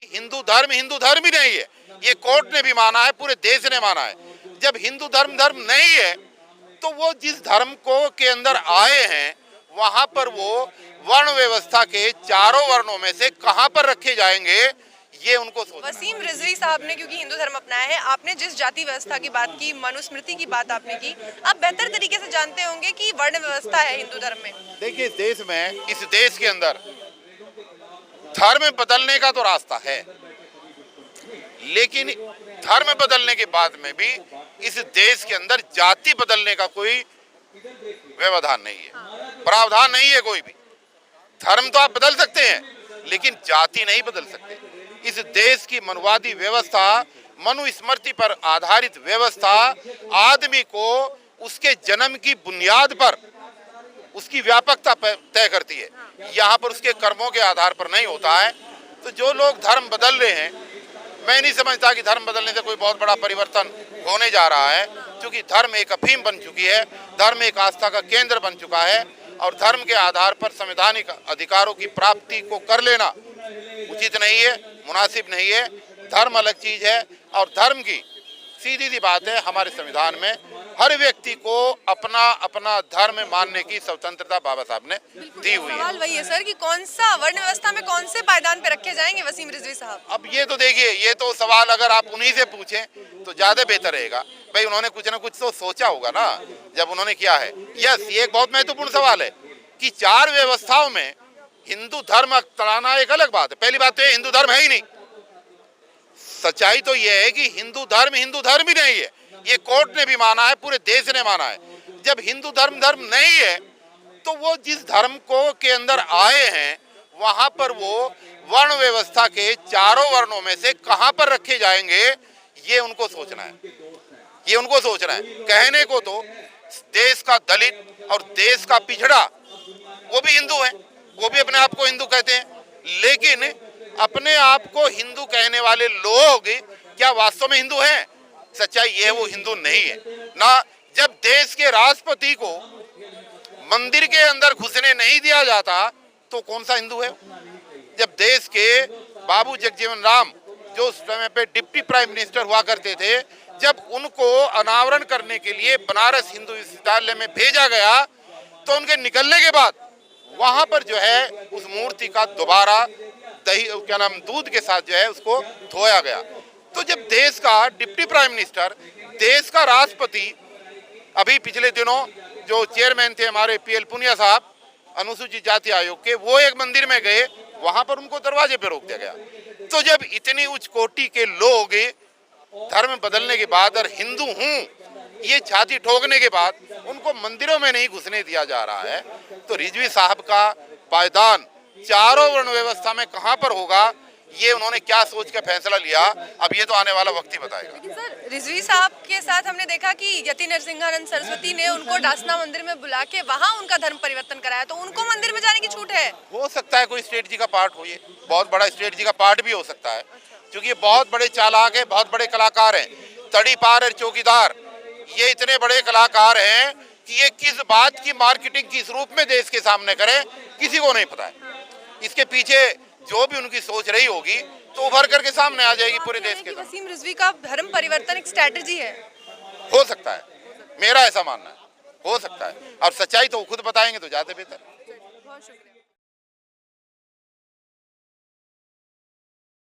हिंदू धर्म ही नहीं है, ये कोर्ट ने भी माना है, पूरे देश ने माना है। जब हिंदू धर्म नहीं है तो वो जिस धर्म को के अंदर आए हैं वहां पर वो वर्ण व्यवस्था के चारों वर्णों में से कहां पर रखे जाएंगे, ये उनको सोचना। वसीम रिजवी साहब ने क्योंकि हिंदू धर्म अपनाया है, आपने जिस जाति व्यवस्था की बात की, मनुस्मृति की बात आपने की, आप बेहतर तरीके से जानते होंगे कि वर्ण व्यवस्था है हिंदू धर्म में। देखिए इस देश के अंदर धर्म बदलने का तो रास्ता है, लेकिन धर्म बदलने के बाद में भी इस देश के अंदर जाति बदलने का कोई व्यवधान नहीं है, प्रावधान नहीं है कोई भी। धर्म तो आप बदल सकते हैं लेकिन जाति नहीं बदल सकते। इस देश की मनुवादी व्यवस्था, मनुस्मृति पर आधारित व्यवस्था आदमी को उसके जन्म की बुनियाद पर उसकी व्यापकता तय करती है, यहाँ पर उसके कर्मों के आधार पर नहीं होता है। तो जो लोग धर्म बदल रहे हैं, मैं नहीं समझता कि धर्म बदलने से कोई बहुत बड़ा परिवर्तन होने जा रहा है, क्योंकि धर्म एक अफीम बन चुकी है, धर्म एक आस्था का केंद्र बन चुका है और धर्म के आधार पर संवैधानिक अधिकारों की प्राप्ति को कर लेना उचित नहीं है, मुनासिब नहीं है। धर्म अलग चीज है और धर्म की सीधी सी बात है, हमारे संविधान में हर व्यक्ति को अपना अपना धर्म मानने की स्वतंत्रता बाबा साहब ने दी हुई है। सवाल वही है सर कि कौन सा वर्ण व्यवस्था में कौन से पायदान पे रखे जाएंगे वसीम रिजवी साहब? अब ये तो देखिए, ये तो सवाल अगर आप उन्हीं से पूछें तो ज्यादा बेहतर रहेगा। भाई उन्होंने कुछ ना कुछ तो सोचा होगा ना जब उन्होंने किया है। यस, ये एक बहुत महत्वपूर्ण सवाल है कि चार व्यवस्थाओं में हिंदू धर्म अपनाना एक अलग बात है। पहली बात तो ये हिंदू धर्म है ही नहीं। सच्चाई तो ये है कि हिंदू धर्म ही नहीं है, ये कोर्ट ने भी माना है, पूरे देश ने माना है। जब हिंदू धर्म नहीं है तो वो जिस धर्म को के अंदर आए हैं वहां पर वो वर्ण व्यवस्था के चारों वर्णों में से कहां पर रखे जाएंगे, ये उनको सोचना है, ये उनको सोचना है। कहने को तो देश का दलित और देश का पिछड़ा वो भी हिंदू है, वो भी अपने आप को हिंदू कहते हैं, लेकिन अपने आप को हिंदू कहने वाले लोग क्या वास्तव में हिंदू हैं? सच्चाई ये है वो हिंदू नहीं है ना। जब देश के राष्ट्रपति को मंदिर के अंदर घुसने नहीं दिया जाता तो कौन सा हिंदू है? जब देश के बाबू जगजीवन राम जो उस समय पे डिप्टी प्राइम मिनिस्टर हुआ करते थे, जब उनको अनावरण करने के लिए बनारस हिंदू विश्वविद्यालय में भेजा गया तो उनके निकलने के बाद वहां पर जो है उस मूर्ति का दोबारा दूध के साथ जो है उसको धोया गया। तो जब देश का डिप्टी प्राइम मिनिस्टर, देश का राष्ट्रपति, अभी पिछले दिनों जो चेयरमैन थे हमारे पीएल पुनिया साहब अनुसूचित जाति आयोग के, वो एक मंदिर में गए, वहां पर उनको दरवाजे पे रोक दिया गया। तो जब इतनी उच्च कोटि के लोग धर्म बदलने के बाद और हिंदू हूं ये छाती ठोकने के बाद उनको मंदिरों में नहीं घुसने दिया जा रहा है, तो रिजवी साहब का पायदान चारों वर्ण व्यवस्था में कहां पर होगा, ये उन्होंने क्या सोच के फैसला लिया, अब ये तो आने वाला वक्त ही बताएगा। लेकिन सर रिजवी साहब के साथ हमने देखा कि यति नरसिंहानंद सरस्वती ने उनको डासना मंदिर में बुला के वहां उनका धर्म परिवर्तन कराया, तो उनको मंदिर में जाने की छूट है? हो सकता है कोई स्ट्रेटजी का पार्ट हो, ये बहुत बड़ा स्ट्रेटजी का पार्ट भी हो सकता है, क्योंकि ये बहुत बड़े चालाक है, बहुत बड़े कलाकार हैं। तड़ी पार और चौकीदार ये इतने बड़े कलाकार हैं कि ये किस बात की मार्केटिंग किस रूप में देश के सामने करें किसी को नहीं पता है। इसके पीछे जो भी उनकी सोच रही होगी तो उभर करके सामने आ जाएगी पूरे देश के सामने। वसीम रिजवी का धर्म परिवर्तन एक स्ट्रेटजी है? हो सकता है, मेरा ऐसा मानना है, हो सकता है, और सच्चाई तो खुद बताएंगे तो ज्यादा बेहतर। बहुत शुक्रिया।